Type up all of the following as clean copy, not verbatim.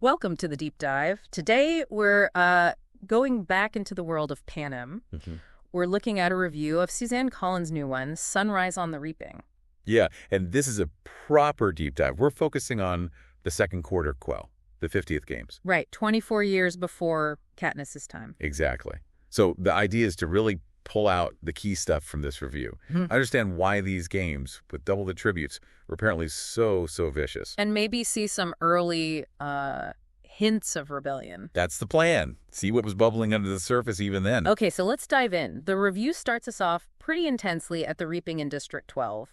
Welcome to the deep dive. Today we're going back into the world of Panem. We're looking at a review of Suzanne Collins' new one, Sunrise on the Reaping. Yeah, and this is a proper deep dive. We're focusing on the second quarter quell, the 50th games. Right, 24 years before Katniss's time. Exactly. So the idea is to really pull out the key stuff from this review. Understand why these games, with double the tributes, were apparently so vicious. And maybe see some early hints of rebellion. That's the plan. See what was bubbling under the surface even then. Okay, so let's dive in. The review starts us off pretty intensely at the Reaping in District 12.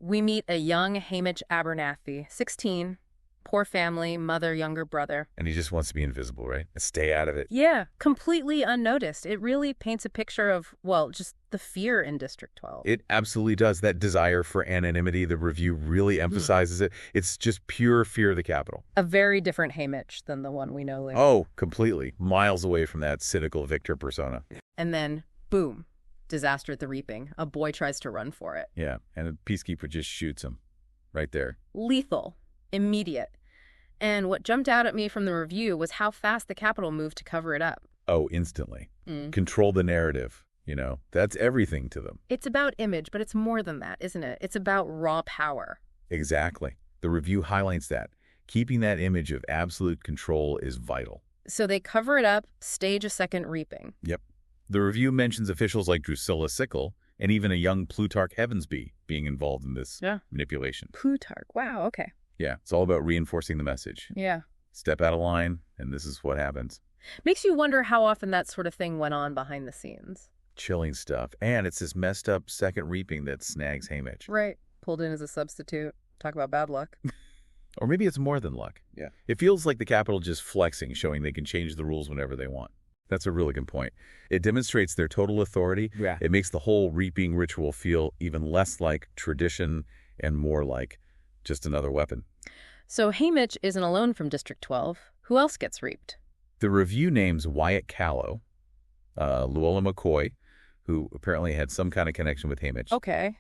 We meet a young Hamish Abernathy, 16, poor family, mother, younger brother. And he just wants to be invisible, right? Stay out of it. Yeah, completely unnoticed. It really paints a picture of, well, just the fear in District 12. It absolutely does. That desire for anonymity, the review really emphasizes it. It's just pure fear of the capital. A very different Hamish than the one we know later. Oh, completely. Miles away from that cynical victor persona. And then, boom, disaster at the Reaping. A boy tries to run for it. Yeah, and a peacekeeper just shoots him right there. Lethal. Immediate. And what jumped out at me from the review was how fast the Capitol moved to cover it up. Oh, instantly. Control the narrative. You know, that's everything to them. It's about image, but it's more than that, isn't it? It's about raw power. Exactly. The review highlights that. Keeping that image of absolute control is vital. So they cover it up, stage a second Reaping. Yep. The review mentions officials like Drusilla Sickle and even a young Plutarch Heavensby being involved in this manipulation. Plutarch. Wow, okay. Yeah, it's all about reinforcing the message. Yeah. Step out of line, and this is what happens. Makes you wonder how often that sort of thing went on behind the scenes. Chilling stuff. And it's this messed up second Reaping that snags Hamish. Right. Pulled in as a substitute. Talk about bad luck. Or maybe it's more than luck. Yeah. It feels like the Capitol just flexing, showing they can change the rules whenever they want. That's a really good point. It demonstrates their total authority. Yeah. It makes the whole reaping ritual feel even less like tradition and more like just another weapon. So Hamish isn't alone from District 12. Who else gets reaped? The review names Wyatt Callow, Luella McCoy, who apparently had some kind of connection with Hamish. Okay.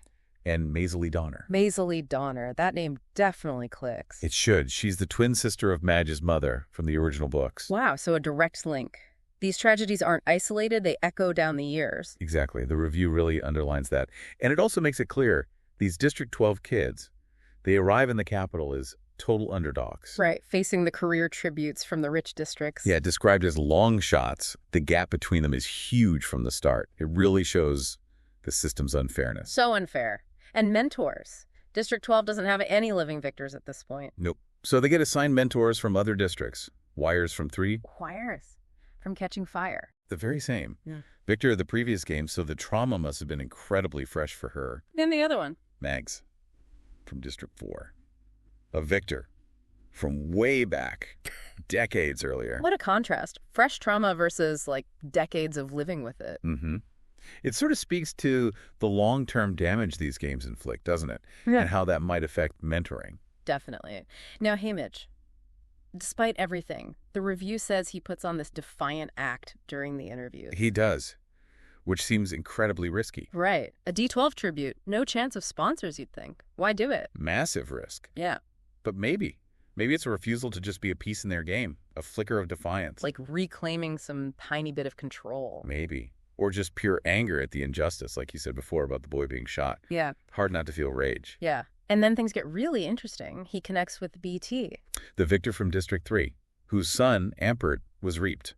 And Maisie Donner. Maisie Donner. That name definitely clicks. It should. She's the twin sister of Madge's mother from the original books. Wow, so a direct link. These tragedies aren't isolated, they echo down the years. Exactly. The review really underlines that. And it also makes it clear, these District 12 kids, they arrive in the Capitol as total underdogs. Right, facing the career tributes from the rich districts. Yeah, described as long shots, the gap between them is huge from the start. It really shows the system's unfairness. So unfair. And mentors. District 12 doesn't have any living victors at this point. Nope. So they get assigned mentors from other districts. Wires from 3. Wires. From Catching Fire. The very same. Yeah. Victor of the previous game, so the trauma must have been incredibly fresh for her. And the other one? Mags. From District 4. A victor. From way back. Decades earlier. What a contrast. Fresh trauma versus, like, decades of living with it. It sort of speaks to the long-term damage these games inflict, doesn't it? Yeah. And how that might affect mentoring. Definitely. Now, Hamish, despite everything, the review says he puts on this defiant act during the interview. He does, which seems incredibly risky. Right. A D12 tribute. No chance of sponsors, you'd think. Why do it? Massive risk. Yeah. But maybe. Maybe it's a refusal to just be a piece in their game. A flicker of defiance. Like reclaiming some tiny bit of control. Maybe. Or just pure anger at the injustice, like you said before about the boy being shot. Yeah. Hard not to feel rage. Yeah. And then things get really interesting. He connects with BT. The victor from District 3, whose son, Ampert, was reaped,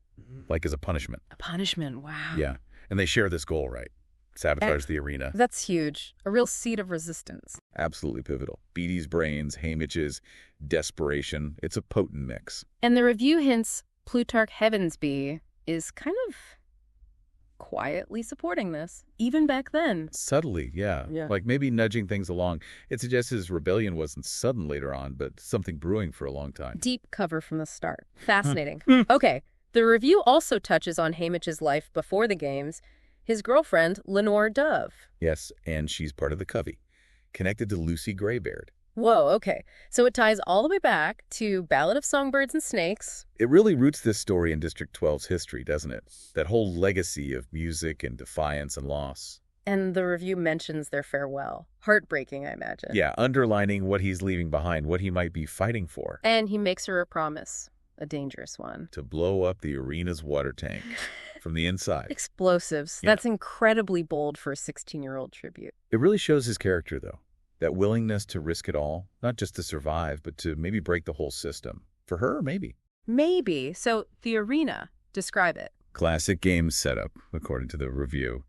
like as a punishment. A punishment, wow. Yeah. And they share this goal, right? Sabotage the arena. That's huge. A real seed of resistance. Absolutely pivotal. Beatty's brains, Hamish's desperation. It's a potent mix. And the review hints Plutarch Heavensby is kind of quietly supporting this, even back then. Subtly, yeah. Like maybe nudging things along. It suggests his rebellion wasn't sudden later on, but something brewing for a long time. Deep cover from the start. Fascinating. Okay. The review also touches on Hamish's life before the games. His girlfriend, Lenore Dove. Yes, and she's part of the covey, connected to Lucy Greybeard. Whoa, okay. So it ties all the way back to Ballad of Songbirds and Snakes. It really roots this story in District 12's history, doesn't it? That whole legacy of music and defiance and loss. And the review mentions their farewell. Heartbreaking, I imagine. Yeah, underlining what he's leaving behind, what he might be fighting for. And he makes her a promise. a dangerous one. To blow up the arena's water tank from the inside. Explosives. Yeah. That's incredibly bold for a 16-year-old tribute. It really shows his character, though. That willingness to risk it all, not just to survive, but to maybe break the whole system. For her, maybe. Maybe. So the arena, describe it. Classic game setup, according to the review.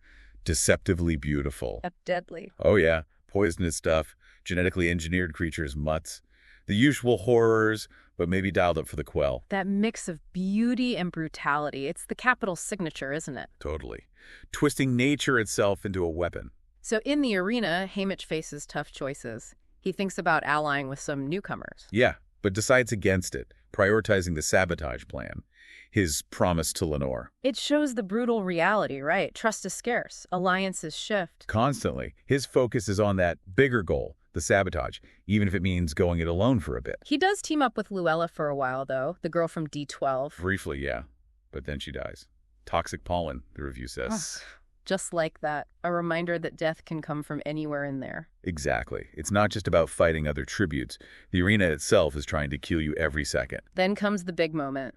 Deceptively beautiful. Deadly. Oh, yeah. Poisonous stuff, genetically engineered creatures, mutts. The usual horrors, but maybe dialed up for the quell. That mix of beauty and brutality. It's the Capitol's signature, isn't it? Totally. Twisting nature itself into a weapon. So in the arena, Haymitch faces tough choices. He thinks about allying with some newcomers. Yeah, but decides against it, prioritizing the sabotage plan. His promise to Lenore. It shows the brutal reality, right? Trust is scarce. Alliances shift. Constantly. His focus is on that bigger goal, the sabotage, even if it means going it alone for a bit. He does team up with Luella for a while, though, the girl from D12. Briefly, yeah. But then she dies. Toxic pollen, the review says. Just like that. A reminder that death can come from anywhere in there. Exactly. It's not just about fighting other tributes. The arena itself is trying to kill you every second. Then comes the big moment.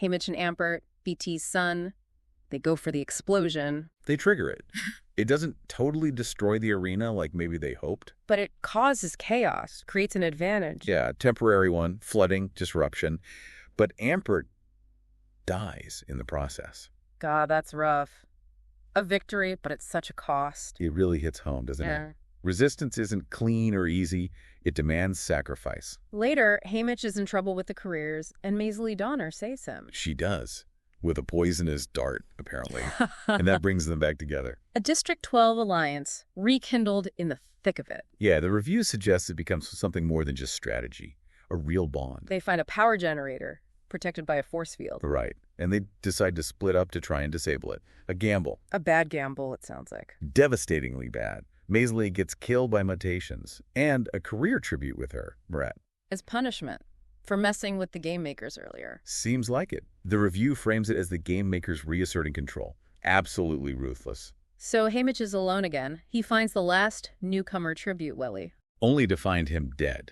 Haymitch and Ampert, BT's son, they go for the explosion. They trigger it. It doesn't totally destroy the arena like maybe they hoped. But it causes chaos, creates an advantage. Yeah, temporary one, flooding, disruption. But Ampert dies in the process. God, that's rough. A victory, but it's such a cost. It really hits home, doesn't it? Resistance isn't clean or easy. It demands sacrifice. Later, Haymitch is in trouble with the careers, and Maisley Donner saves him. She does, with a poisonous dart, apparently. And that brings them back together. A District 12 alliance, rekindled in the thick of it. Yeah, the review suggests it becomes something more than just strategy, a real bond. They find a power generator, protected by a force field. Right. And they decide to split up to try and disable it. A gamble. A bad gamble, it sounds like. Devastatingly bad. Maisley gets killed by mutations, and a career tribute with her, Murat. As punishment for messing with the game makers earlier. Seems like it. The review frames it as the game makers reasserting control. Absolutely ruthless. So Haymitch is alone again. He finds the last newcomer tribute, Welly. Only to find him dead.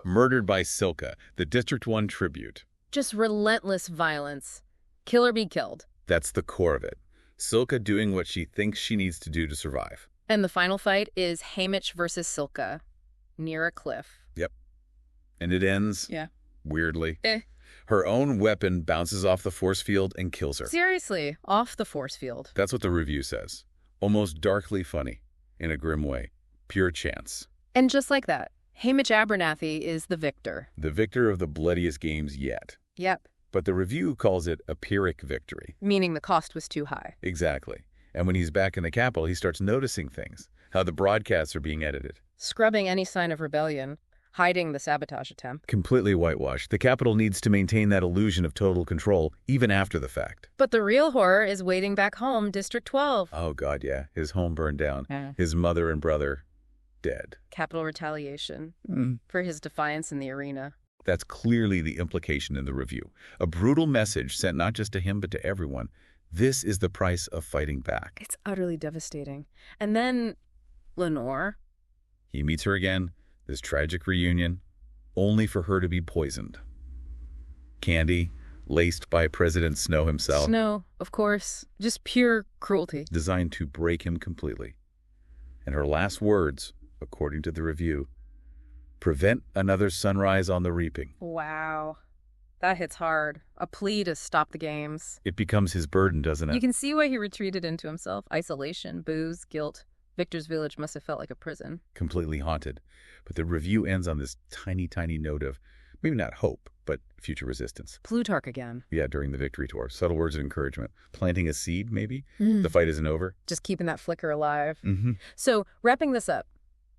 Murdered by Silka, the District 1 tribute. Just relentless violence. Kill or be killed. That's the core of it. Silka doing what she thinks she needs to do to survive. And the final fight is Haymitch versus Silka, near a cliff. Yep. And it ends, weirdly. Her own weapon bounces off the force field and kills her. Seriously, off the force field. That's what the review says. Almost darkly funny, in a grim way. Pure chance. And just like that, Haymitch Abernathy is the victor. The victor of the bloodiest games yet. Yep. But the review calls it a Pyrrhic victory. Meaning the cost was too high. Exactly. And when he's back in the Capitol, he starts noticing things. How the broadcasts are being edited. Scrubbing any sign of rebellion. Hiding the sabotage attempt. Completely whitewashed. The Capitol needs to maintain that illusion of total control, even after the fact. But the real horror is waiting back home, District 12. Oh, God, yeah. His home burned down. Yeah. His mother and brother dead. Capital retaliation for his defiance in the arena. That's clearly the implication in the review. A brutal message sent not just to him, but to everyone. This is the price of fighting back. It's utterly devastating. And then Lenore. He meets her again, this tragic reunion, only for her to be poisoned. Candy, laced by President Snow himself. Snow, of course. Just pure cruelty. Designed to break him completely. And her last words, according to the review, prevent another sunrise on the reaping. Wow. That hits hard. A plea to stop the games. It becomes his burden, doesn't it? You can see why he retreated into himself. Isolation, booze, guilt. Victor's village must have felt like a prison. Completely haunted. But the review ends on this tiny, tiny note of, maybe not hope, but future resistance. Plutarch again. Yeah, during the victory tour. Subtle words of encouragement. Planting a seed, maybe? The fight isn't over. Just keeping that flicker alive. Mm-hmm. So, wrapping this up,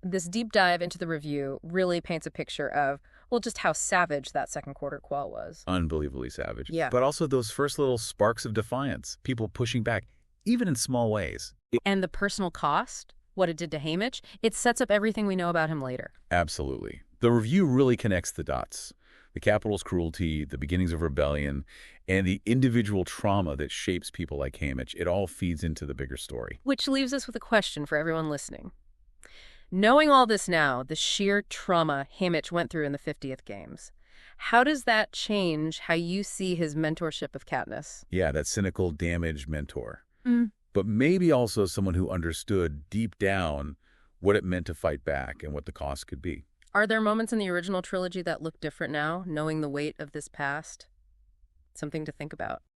this deep dive into the review really paints a picture of, well, just how savage that second quarter quell was. Unbelievably savage. Yeah. But also those first little sparks of defiance. People pushing back, even in small ways. And the personal cost, what it did to Haymitch, it sets up everything we know about him later. Absolutely. The review really connects the dots. The Capitol's cruelty, the beginnings of rebellion, and the individual trauma that shapes people like Haymitch. It all feeds into the bigger story. Which leaves us with a question for everyone listening. Knowing all this now, the sheer trauma Haymitch went through in the 50th Games, How does that change how you see his mentorship of Katniss? Yeah, that cynical, damaged mentor. Mm. But maybe also someone who understood deep down what it meant to fight back and what the cost could be. Are there moments in the original trilogy that look different now, knowing the weight of this past? Something to think about.